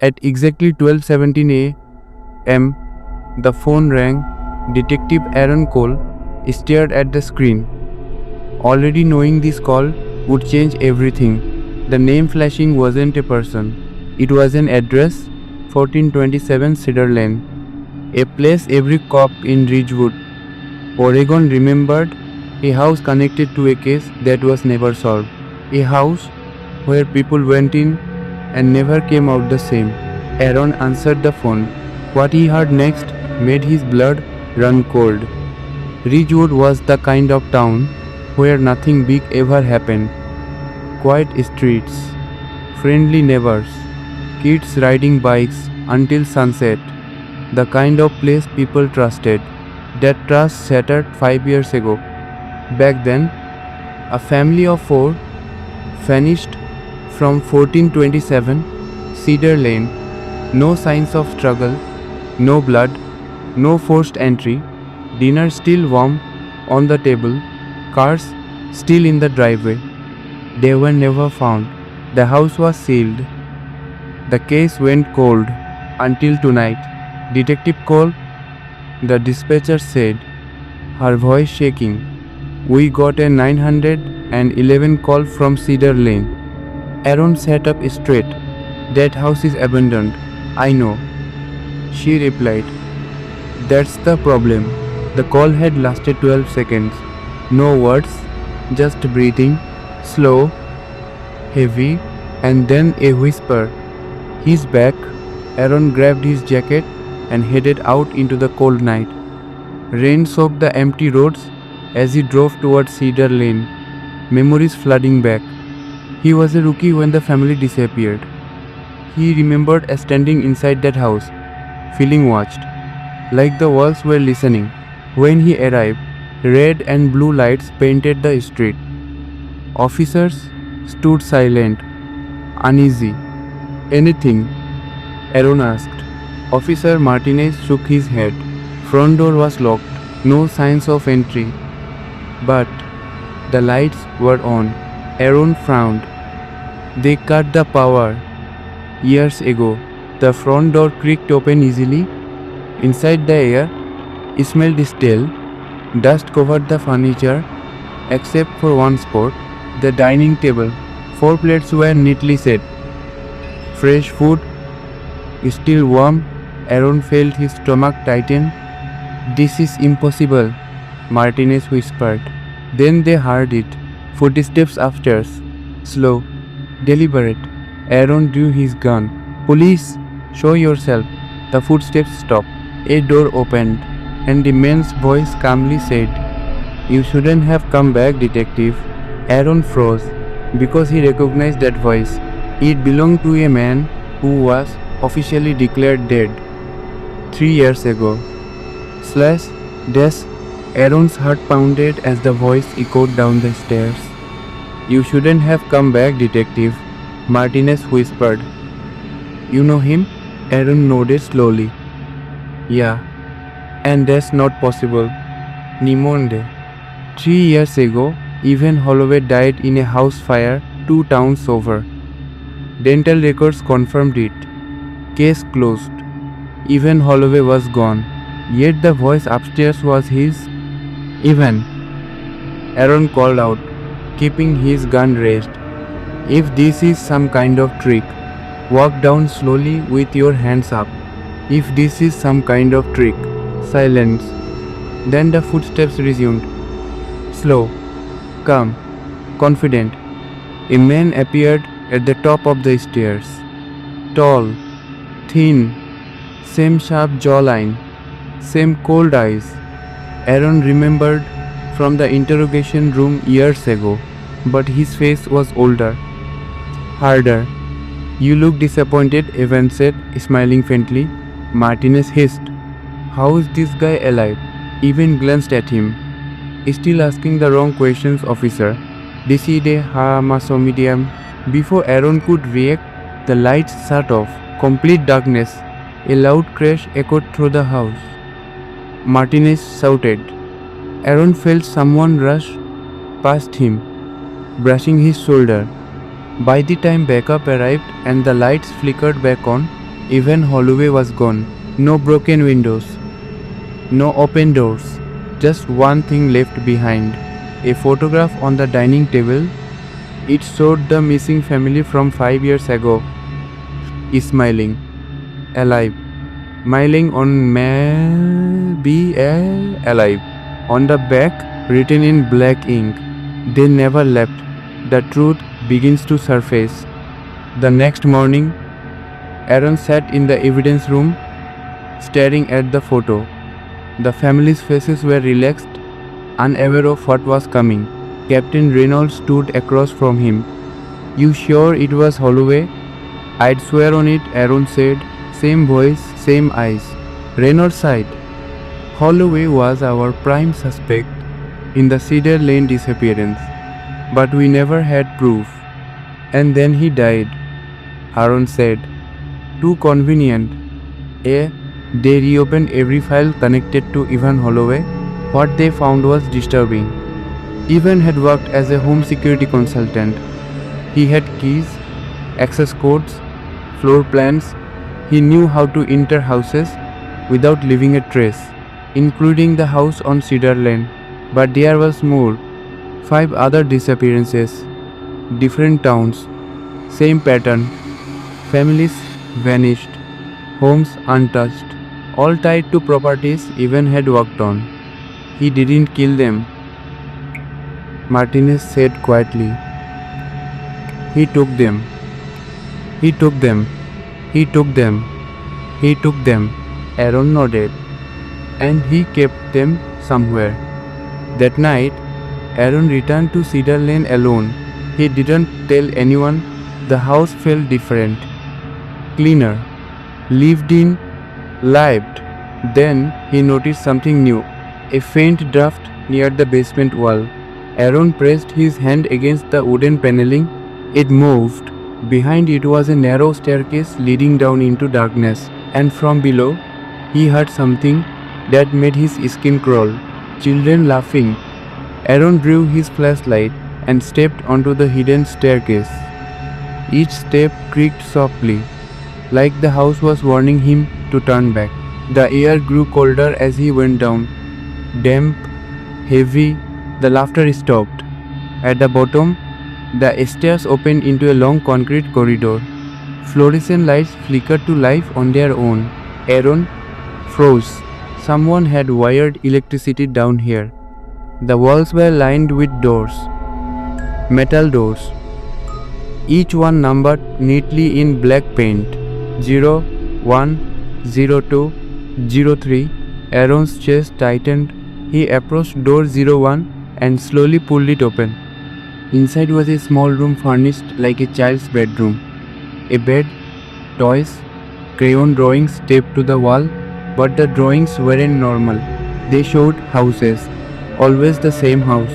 At exactly 12:17 a.m., the phone rang. Detective Aaron Cole stared at the screen, already knowing this call would change everything. The name flashing wasn't a person, it was an address: 1427 Cedar Lane, a place every cop in Ridgewood, Oregon remembered, a house connected to a case that was never solved, a house where people went in and never came out the same. Aaron answered the phone. What he heard next made his blood run cold. Ridgewood was the kind of town where nothing big ever happened. Quiet streets, friendly neighbors, kids riding bikes until sunset. The kind of place people trusted. That trust shattered 5 years ago. Back then, a family of 4 vanished from 1427 Cedar Lane. No signs of struggle, no blood, no forced entry. Dinner still warm on the table, cars still in the driveway. They were never found. The house was sealed. The case went cold until tonight. Detective Cole, the dispatcher said, her voice shaking. We got a 911 call from Cedar Lane. Aaron sat up straight. That house is abandoned. I know, she replied. That's the problem. The call had lasted 12 seconds. No words, just breathing, slow, heavy, and then a whisper. He's back. Aaron grabbed his jacket and headed out into the cold night. Rain soaked the empty roads as he drove towards Cedar Lane, memories flooding back. He was a rookie when the family disappeared. He remembered standing inside that house, feeling watched, like the walls were listening. When he arrived, red and blue lights painted the street. Officers stood silent, uneasy. Anything? Aaron asked. Officer Martinez shook his head. Front door was locked, no signs of entry. But the lights were on. Aaron frowned. They cut the power years ago. The front door creaked open easily. Inside the air smelled stale. Dust covered the furniture, except for one spot, the dining table. 4 plates were neatly set. Fresh food, still warm. Aaron felt his stomach tighten. This is impossible, Martinez whispered. Then they heard it. Footsteps upstairs. Slow, deliberate. Aaron drew his gun. Police, show yourself. The footsteps stopped. A door opened, and the man's voice calmly said, You shouldn't have come back, detective. Aaron froze, because he recognized that voice. It belonged to a man who was officially declared dead 3 years ago. Slash, dash. Aaron's heart pounded as the voice echoed down the stairs. You shouldn't have come back, detective, Martinez whispered. You know him? Aaron nodded slowly. Yeah, and that's not possible. Nimonde. 3 years ago, Evan Holloway died in a house fire 2 towns over. Dental records confirmed it. Case closed. Evan Holloway was gone. Yet the voice upstairs was his. Evan, Aaron called out, keeping his gun raised. If this is some kind of trick, walk down slowly with your hands up. If this is some kind of trick. Silence. Then the footsteps resumed. Slow, calm, confident. A man appeared at the top of the stairs. Tall, thin, same sharp jawline, same cold eyes. Aaron remembered from the interrogation room years ago, but his face was older, harder. You look disappointed, Evan said, smiling faintly. Martinez hissed. How is this guy alive? Evan glanced at him. Still asking the wrong questions, officer. Decide ha masomedium. Before Aaron could react, the lights shut off. Complete darkness. A loud crash echoed through the house. Martinez shouted. Aaron felt someone rush past him, brushing his shoulder. By the time backup arrived and the lights flickered back on, Even hallway was gone. No broken windows, no open doors. Just one thing left behind. A photograph on the dining table. It showed the missing family from 5 years ago. Smiling, alive. Smiling on may be alive. On the back, written in black ink. They never left. The truth begins to surface. The next morning, Aaron sat in the evidence room, staring at the photo. The family's faces were relaxed, unaware of what was coming. Captain Reynolds stood across from him. "You sure it was Holloway?" "I'd swear on it," Aaron said. Same voice, same eyes. Reynolds sighed. "Holloway was our prime suspect in the Cedar Lane disappearance, but we never had proof. And then he died," Aaron said. "Too convenient." They reopened every file connected to Evan Holloway. What they found was disturbing. Evan had worked as a home security consultant. He had keys, access codes, floor plans. He knew how to enter houses without leaving a trace, including the house on Cedar Lane. But there was more. 5 other disappearances. Different towns. Same pattern. Families vanished. Homes untouched. All tied to properties Evan had worked on. "He didn't kill them," Martinez said quietly. "He took them. He took them. He took them. He took them." Aaron nodded. "And he kept them somewhere." That night, Aaron returned to Cedar Lane alone. He didn't tell anyone. The house felt different. Cleaner. Lived in. Lived. Then he noticed something new. A faint draft near the basement wall. Aaron pressed his hand against the wooden paneling. It moved. Behind it was a narrow staircase leading down into darkness, and from below, he heard something that made his skin crawl. Children laughing. Aaron drew his flashlight and stepped onto the hidden staircase. Each step creaked softly, like the house was warning him to turn back. The air grew colder as he went down. Damp, heavy, the laughter stopped. At the bottom, the stairs opened into a long concrete corridor. Fluorescent lights flickered to life on their own. Aaron froze. Someone had wired electricity down here. The walls were lined with doors. Metal doors. Each one numbered neatly in black paint. 0, 1, 02, 03. Aaron's chest tightened. He approached door 01 and slowly pulled it open. Inside was a small room furnished like a child's bedroom. A bed, toys, crayon drawings taped to the wall, but the drawings weren't normal. They showed houses, always the same house,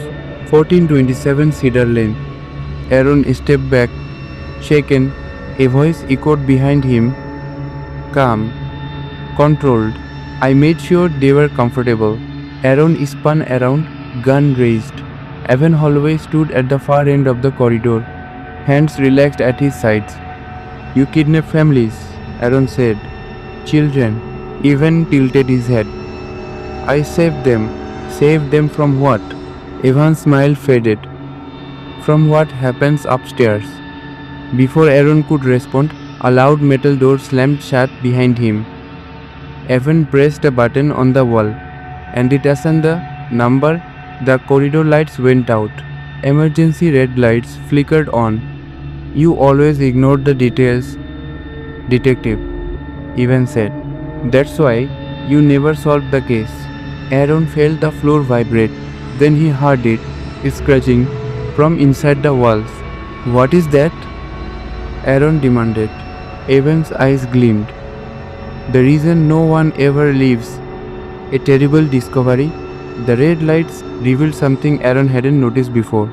1427 Cedar Lane. Aaron stepped back, shaken. A voice echoed behind him. Calm, controlled. I made sure they were comfortable. Aaron spun around, gun raised. Evan Holloway stood at the far end of the corridor, hands relaxed at his sides. "You kidnap families," Aaron said. "Children." Evan tilted his head. "I saved them." "Saved them from what?" Evan's smile faded. "From what happens upstairs." Before Aaron could respond, a loud metal door slammed shut behind him. Evan pressed a button on the wall, and it assigned the number. The corridor lights went out. Emergency red lights flickered on. "You always ignored the details, detective," Evan said. "That's why you never solved the case." Aaron felt the floor vibrate. Then he heard it, scratching from inside the walls. "What is that?" Aaron demanded. Evan's eyes gleamed. "The reason no one ever leaves. A terrible discovery." The red lights revealed something Aaron hadn't noticed before.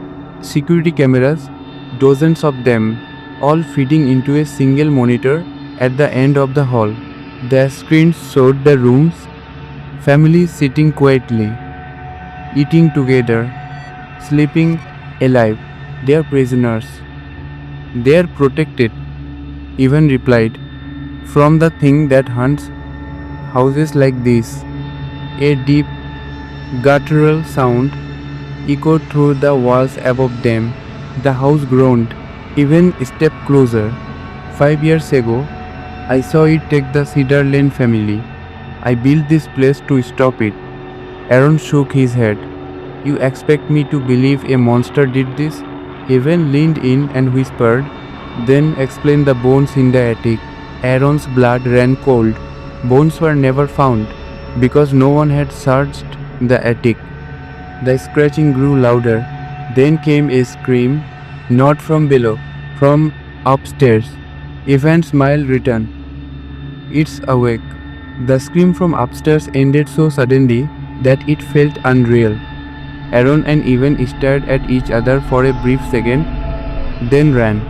Security cameras, dozens of them, all feeding into a single monitor at the end of the hall. The screens showed the rooms, families sitting quietly, eating together, sleeping alive. "They're prisoners. They're protected," Evan replied. from the thing that haunts houses like this. A deep, guttural sound echoed through the walls above them. The house groaned, even stepped closer. 5 years ago, I saw it take the Cedar Lane family. I built this place to stop it. Aaron shook his head. You expect me to believe a monster did this? Evan leaned in and whispered, then explained the bones in the attic. Aaron's blood ran cold. Bones were never found because no one had searched the attic. The scratching grew louder. Then came a scream, not from below, from upstairs. Evan's smile returned. It's awake. The scream from upstairs ended so suddenly that it felt unreal. Aaron and Evan stared at each other for a brief second, then ran.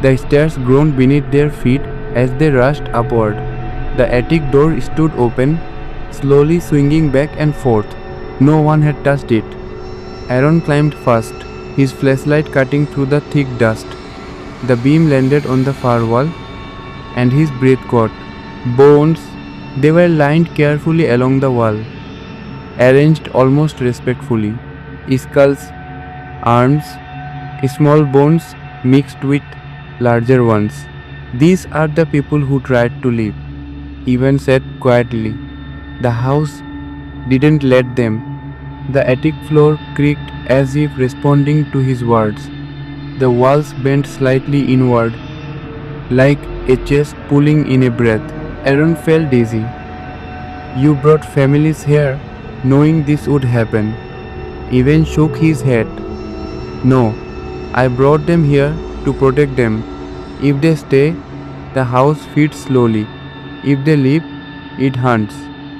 The stairs groaned beneath their feet as they rushed upward. The attic door stood open, slowly swinging back and forth. No one had touched it. Aaron climbed first, his flashlight cutting through the thick dust. The beam landed on the far wall, and his breath caught. Bones, they were lined carefully along the wall, arranged almost respectfully. Skulls, arms, small bones mixed with larger ones. These are the people who tried to leave, Evan said quietly. The house didn't let them. The attic floor creaked as if responding to his words. The walls bent slightly inward, like a chest pulling in a breath. Aaron felt dizzy. You brought families here knowing this would happen. Evan shook his head. No, I brought them here to protect them. If they stay, the house feeds slowly. If they leave, it hunts.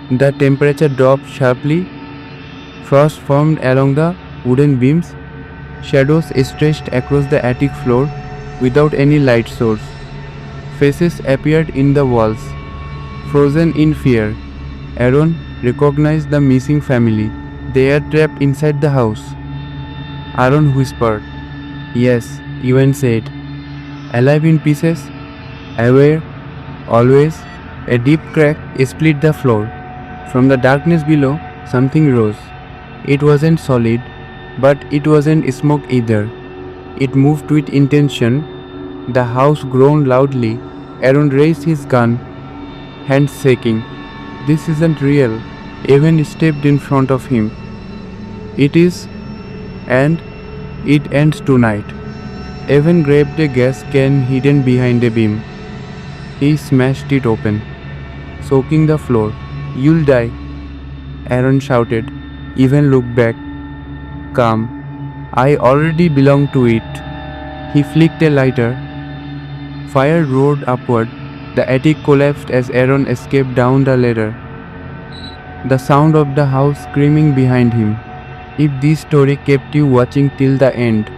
The temperature dropped sharply. Frost formed along the wooden beams. Shadows stretched across the attic floor without any light source. Faces appeared in the walls, frozen in fear. Aaron recognized the missing family. They are trapped inside the house. Aaron whispered. Yes, Evan said. Alive in pieces? Aware? Always? A deep crack split the floor. From the darkness below, something rose. It wasn't solid, but it wasn't smoke either. It moved with intention. The house groaned loudly. Aaron raised his gun, hands shaking. This isn't real. Evan stepped in front of him. It is, and it ends tonight. Evan grabbed a gas can hidden behind a beam. He smashed it open, soaking the floor. You'll die, Aaron shouted. Evan looked back, calm. I already belong to it. He flicked a lighter. Fire roared upward. The attic collapsed as Aaron escaped down the ladder, the sound of the house screaming behind him. If this story kept you watching till the end,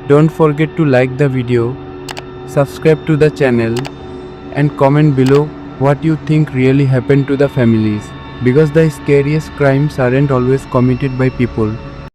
don't forget to like the video, subscribe to the channel, and comment below what you think really happened to the families. Because the scariest crimes aren't always committed by people,